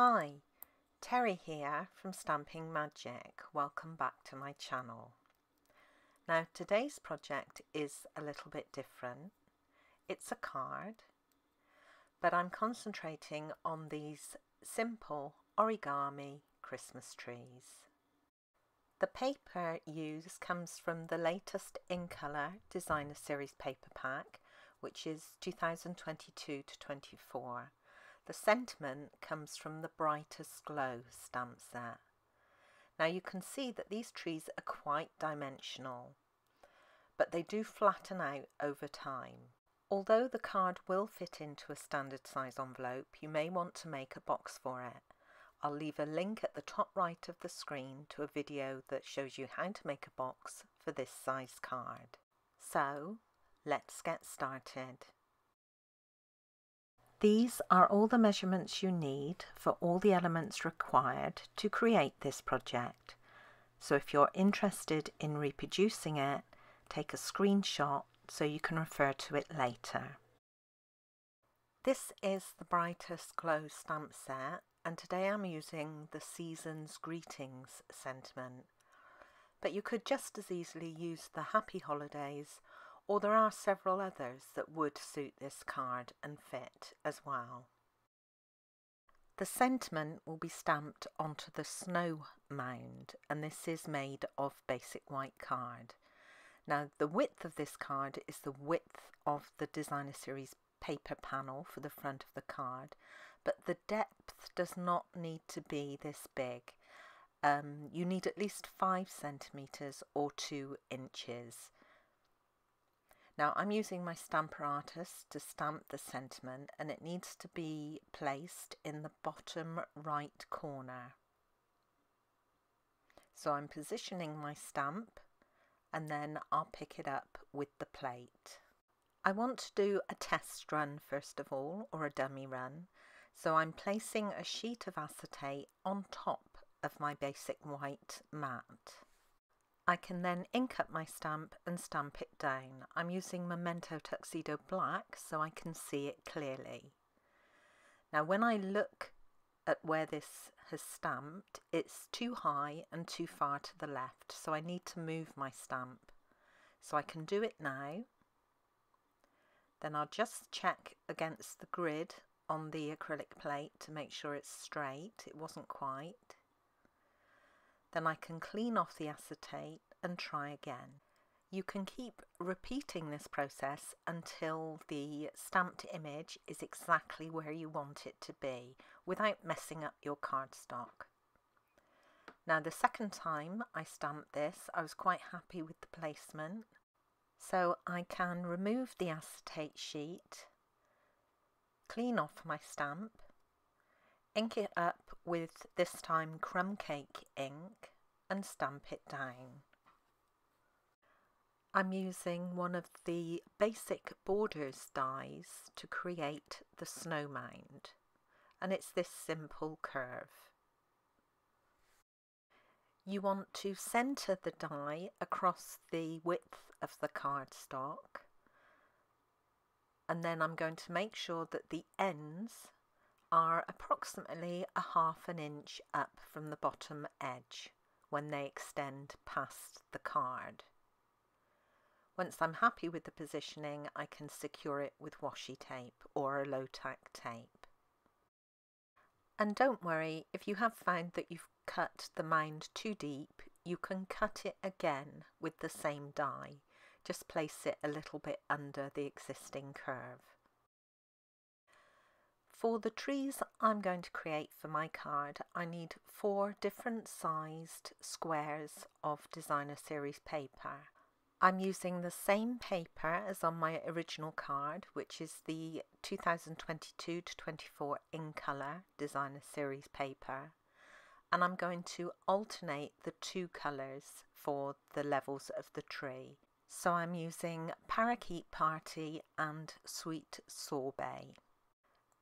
Hi, Teri here from Stamping Magic. Welcome back to my channel. Now today's project is a little bit different. It's a card, but I'm concentrating on these simple origami Christmas trees. The paper used comes from the latest In Colour Designer Series paper pack, which is 2022 to 24. The sentiment comes from the Brightest Glow stamp set. Now you can see that these trees are quite dimensional, but they do flatten out over time. Although the card will fit into a standard size envelope, you may want to make a box for it. I'll leave a link at the top right of the screen to a video that shows you how to make a box for this size card. So let's get started. These are all the measurements you need for all the elements required to create this project. So if you're interested in reproducing it, take a screenshot so you can refer to it later. This is the Brightest Glow stamp set, and today I'm using the Season's Greetings sentiment. But you could just as easily use the Happy Holidays, or there are several others that would suit this card and fit as well. The sentiment will be stamped onto the snow mound, and this is made of basic white card. Now the width of this card is the width of the Designer Series paper panel for the front of the card, but the depth does not need to be this big. You need at least 5 centimeters or 2 inches. Now I'm using my Stamper Artist to stamp the sentiment, and it needs to be placed in the bottom right corner. So I'm positioning my stamp and then I'll pick it up with the plate. I want to do a test run first of all, or a dummy run. So I'm placing a sheet of acetate on top of my basic white mat. I can then ink up my stamp and stamp it down. I'm using Memento Tuxedo Black so I can see it clearly. Now when I look at where this has stamped, it's too high and too far to the left, so I need to move my stamp. So I can do it now. Then I'll just check against the grid on the acrylic plate to make sure it's straight. It wasn't quite. Then I can clean off the acetate and try again. You can keep repeating this process until the stamped image is exactly where you want it to be, without messing up your cardstock. Now the second time I stamped this, I was quite happy with the placement. So I can remove the acetate sheet, clean off my stamp, ink it up with this time crumb cake ink and stamp it down. I'm using one of the basic borders dies to create the snow mound, and it's this simple curve. You want to centre the die across the width of the cardstock, and then I'm going to make sure that the ends are approximately a ½ an inch up from the bottom edge when they extend past the card. Once I'm happy with the positioning, I can secure it with washi tape or a low tack tape. And don't worry, if you have found that you've cut the mound too deep, you can cut it again with the same die. Just place it a little bit under the existing curve. For the trees I'm going to create for my card, I need 4 different sized squares of Designer Series paper. I'm using the same paper as on my original card, which is the 2022 to 24 In Colour Designer Series paper, and I'm going to alternate the 2 colours for the levels of the tree. So I'm using Parakeet Party and Sweet Sorbet.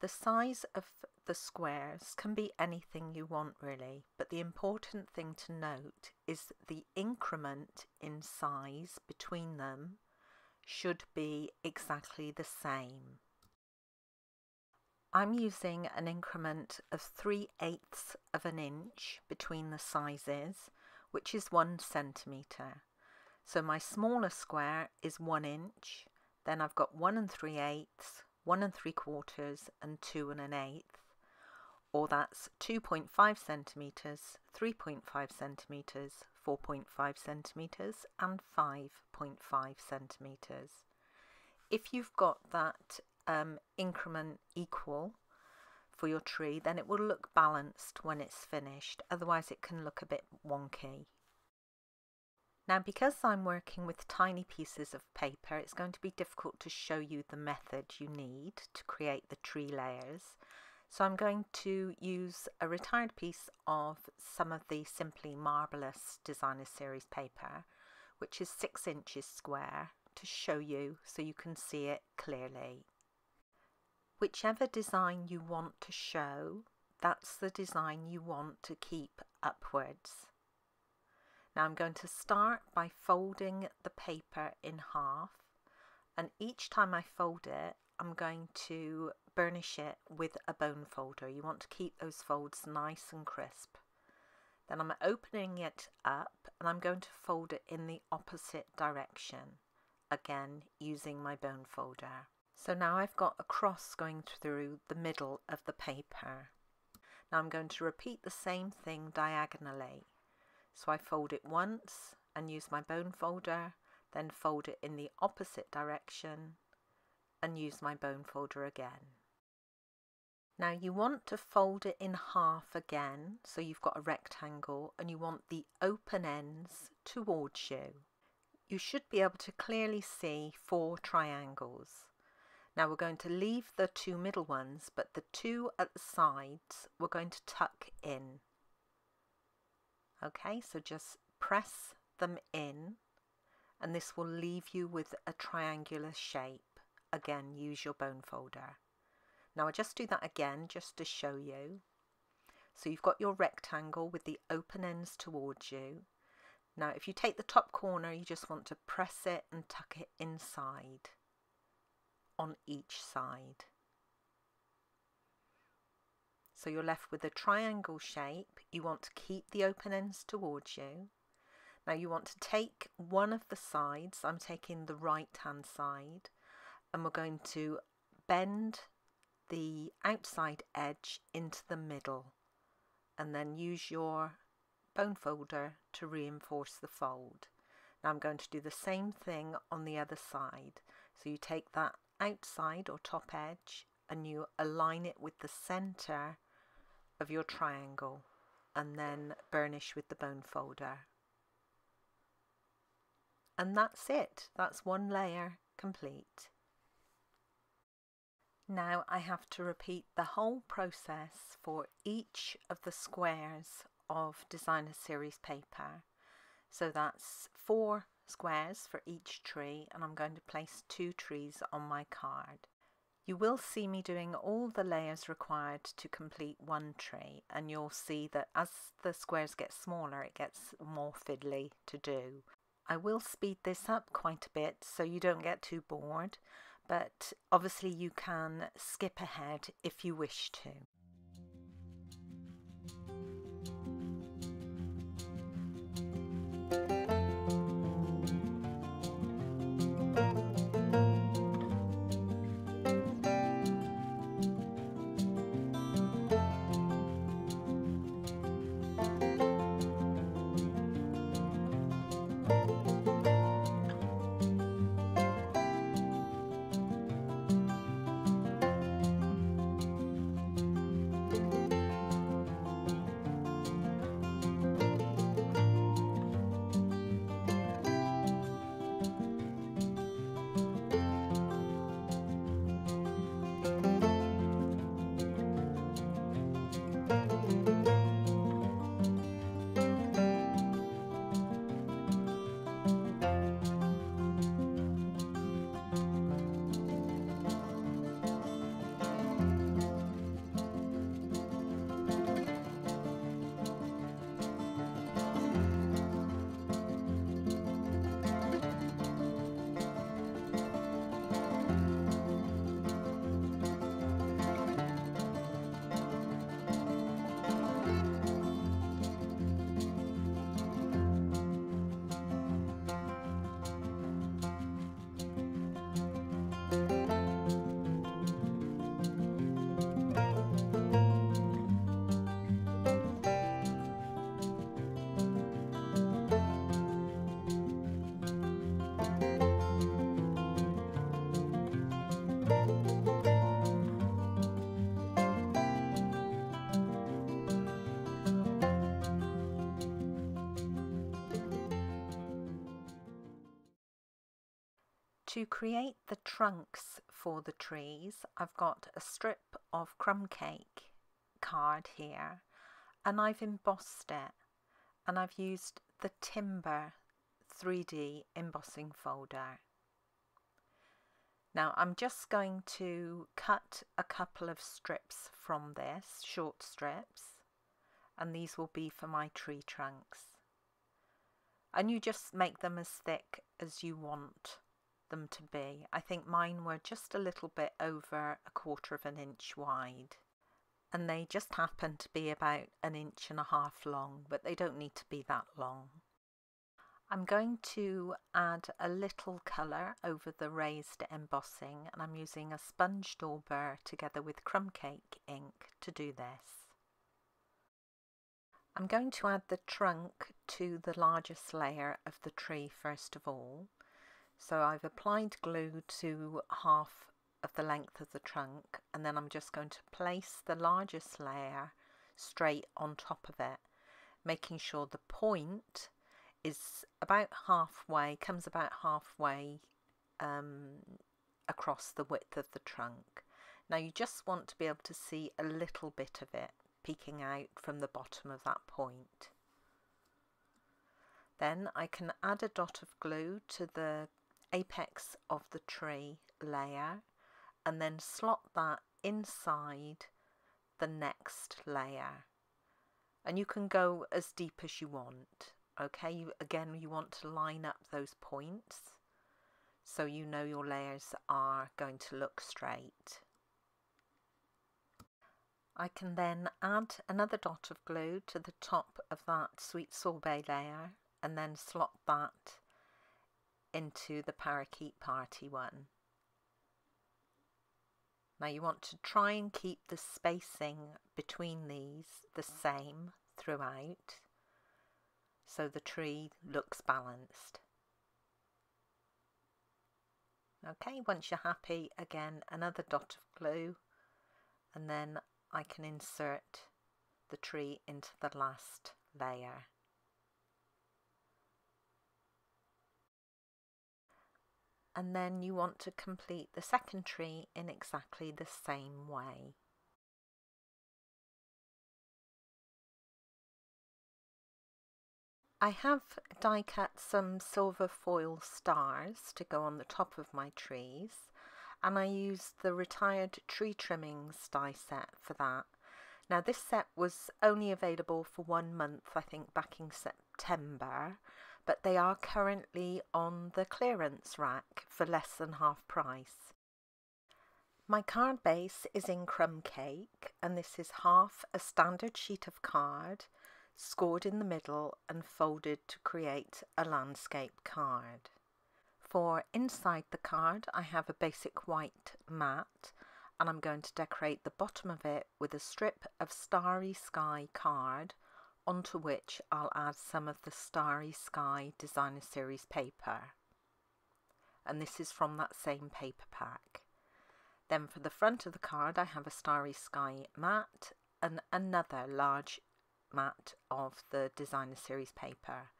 The size of the squares can be anything you want really, but the important thing to note is the increment in size between them should be exactly the same. I'm using an increment of 3/8 of an inch between the sizes, which is 1 centimetre. So my smaller square is 1 inch, then I've got 1 3/8, 1 3/4 and 2 1/8, or that's 2.5 centimetres, 3.5 centimetres, 4.5 centimetres and 5.5 centimetres. If you've got that increment equal for your tree, then it will look balanced when it's finished, otherwise it can look a bit wonky. Now, because I'm working with tiny pieces of paper, it's going to be difficult to show you the method you need to create the tree layers. So I'm going to use a retired piece of some of the Simply Marvellous Designer Series paper, which is 6 inches square, to show you so you can see it clearly. Whichever design you want to show, that's the design you want to keep upwards. Now I'm going to start by folding the paper in half, and each time I fold it, I'm going to burnish it with a bone folder. You want to keep those folds nice and crisp. Then I'm opening it up and I'm going to fold it in the opposite direction, again using my bone folder. So now I've got a cross going through the middle of the paper. Now I'm going to repeat the same thing diagonally. So I fold it once and use my bone folder, then fold it in the opposite direction and use my bone folder again. Now you want to fold it in half again, so you've got a rectangle and you want the open ends towards you. You should be able to clearly see 4 triangles. Now we're going to leave the 2 middle ones, but the 2 at the sides we're going to tuck in. Okay, so just press them in and this will leave you with a triangular shape. Again, use your bone folder. Now I just do that again just to show you. So you've got your rectangle with the open ends towards you. Now if you take the top corner, you just want to press it and tuck it inside on each side. So you're left with a triangle shape. You want to keep the open ends towards you. Now you want to take one of the sides, I'm taking the right hand side, and we're going to bend the outside edge into the middle and then use your bone folder to reinforce the fold. Now I'm going to do the same thing on the other side. So you take that outside or top edge and you align it with the center of your triangle and then burnish with the bone folder. And that's it. That's one layer complete. Now I have to repeat the whole process for each of the squares of Designer Series paper. So that's 4 squares for each tree, and I'm going to place 2 trees on my card. You will see me doing all the layers required to complete one tree, and you'll see that as the squares get smaller it gets more fiddly to do. I will speed this up quite a bit so you don't get too bored, but obviously you can skip ahead if you wish to. To create the trunks for the trees, I've got a strip of crumb cake card here, and I've embossed it, and I've used the Timber 3D embossing folder. Now I'm just going to cut a couple of strips from this, short strips, and these will be for my tree trunks. And you just make them as thick as you want them to be. I think mine were just a little bit over 1/4 of an inch wide, and they just happen to be about 1.5 inches long, but they don't need to be that long. I'm going to add a little colour over the raised embossing, and I'm using a sponge dauber together with crumb cake ink to do this. I'm going to add the trunk to the largest layer of the tree first of all. So I've applied glue to half of the length of the trunk, and then I'm just going to place the largest layer straight on top of it, making sure the point is about halfway, comes about halfway across the width of the trunk. Now you just want to be able to see a little bit of it peeking out from the bottom of that point. Then I can add a dot of glue to the apex of the tree layer, and then slot that inside the next layer, and you can go as deep as you want. Okay, again you want to line up those points so you know your layers are going to look straight. I can then add another dot of glue to the top of that sweet sorbet layer, and then slot that into the parakeet party one. Now you want to try and keep the spacing between these the same throughout, so the tree looks balanced. Okay, once you're happy, again another dot of glue, and then I can insert the tree into the last layer. And then you want to complete the second tree in exactly the same way. I have die cut some silver foil stars to go on the top of my trees, and I used the retired tree trimmings die set for that. Now this set was only available for 1 month, I think back in September, but they are currently on the clearance rack for less than half price. My card base is in crumb cake, and this is half a standard sheet of card, scored in the middle and folded to create a landscape card. For inside the card I have a basic white mat, and I'm going to decorate the bottom of it with a strip of Starry Sky card, onto which I'll add some of the Starry Sky Designer Series paper. And this is from that same paper pack. Then for the front of the card I have a Starry Sky mat and another large mat of the Designer Series paper.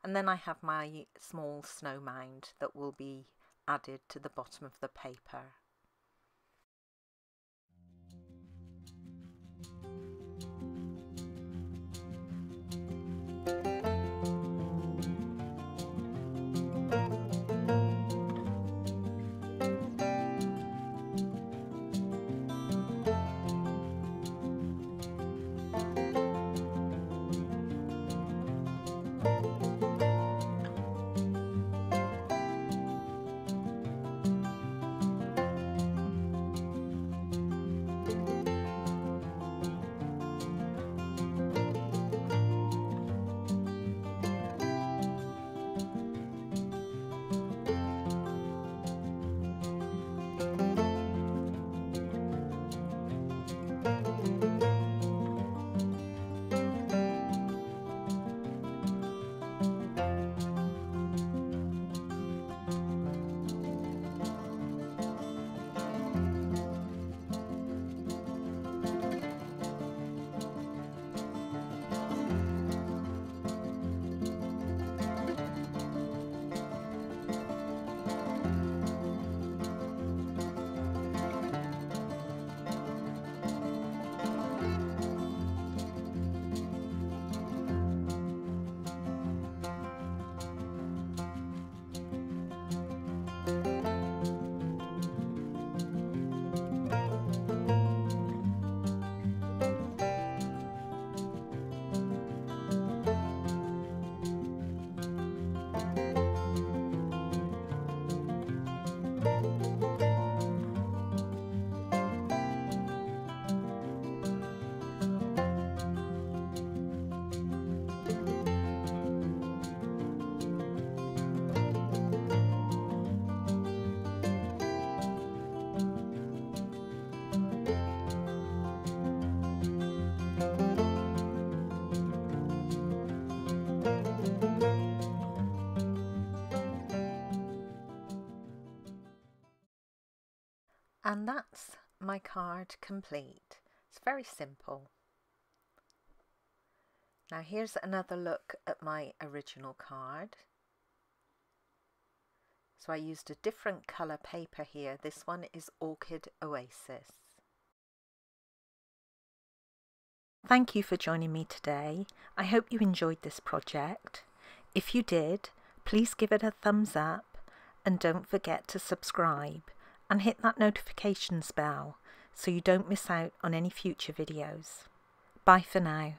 And then I have my small snow mound that will be added to the bottom of the paper. And that's my card complete. It's very simple. Now here's another look at my original card. So I used a different colour paper here. This one is Orchid Oasis. Thank you for joining me today. I hope you enjoyed this project. If you did, please give it a thumbs up and don't forget to subscribe and hit that notifications bell so you don't miss out on any future videos. Bye for now.